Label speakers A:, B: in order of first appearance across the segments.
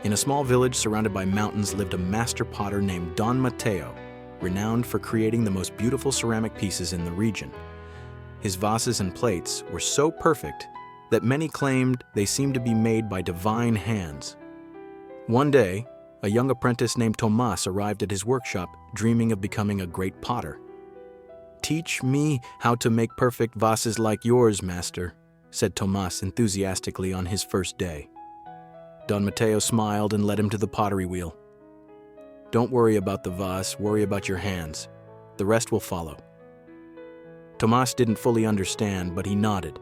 A: In a small village surrounded by mountains lived a master potter named Don Mateo, renowned for creating the most beautiful ceramic pieces in the region. His vases and plates were so perfect that many claimed they seemed to be made by divine hands. One day, a young apprentice named Tomás arrived at his workshop, dreaming of becoming a great potter. "Teach me how to make perfect vases like yours, master," said Tomás enthusiastically on his first day. Don Mateo smiled and led him to the pottery wheel. "Don't worry about the vase, worry about your hands. The rest will follow." Tomás didn't fully understand, but he nodded.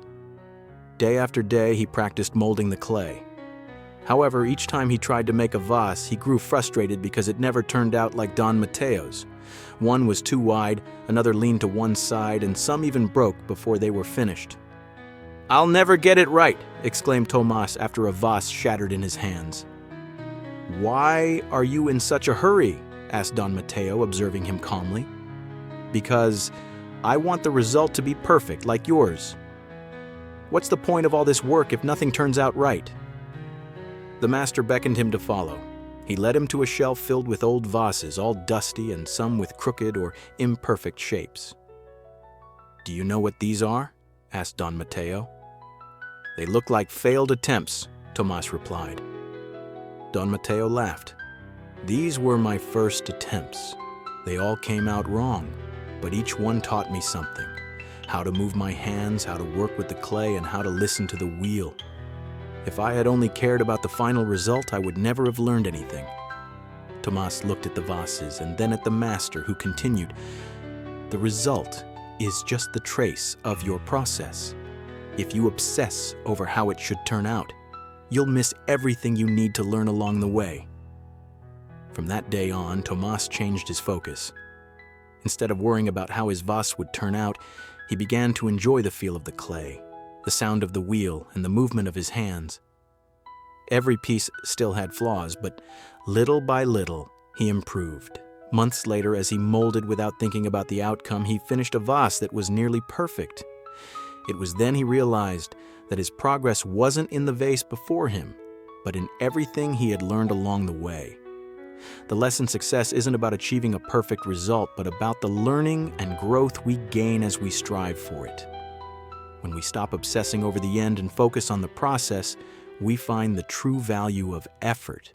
A: Day after day, he practiced molding the clay. However, each time he tried to make a vase, he grew frustrated because it never turned out like Don Mateo's. One was too wide, another leaned to one side, and some even broke before they were finished. "I'll never get it right," exclaimed Tomás after a vase shattered in his hands. "Why are you in such a hurry?" asked Don Mateo, observing him calmly. "Because I want the result to be perfect, like yours. What's the point of all this work if nothing turns out right?" The master beckoned him to follow. He led him to a shelf filled with old vases, all dusty and some with crooked or imperfect shapes. "Do you know what these are?" asked Don Mateo. "They look like failed attempts," Tomás replied. Don Mateo laughed. "These were my first attempts. They all came out wrong, but each one taught me something. How to move my hands, how to work with the clay, and how to listen to the wheel. If I had only cared about the final result, I would never have learned anything." Tomás looked at the vases and then at the master, who continued, "The result is just the trace of your process. If you obsess over how it should turn out, you'll miss everything you need to learn along the way." From that day on, Tomás changed his focus. Instead of worrying about how his vase would turn out, he began to enjoy the feel of the clay, the sound of the wheel, and the movement of his hands. Every piece still had flaws, but little by little, he improved. Months later, as he molded without thinking about the outcome, he finished a vase that was nearly perfect. It was then he realized that his progress wasn't in the vase before him, but in everything he had learned along the way. The lesson success isn't about achieving a perfect result, but about the learning and growth we gain as we strive for it. When we stop obsessing over the end and focus on the process, we find the true value of effort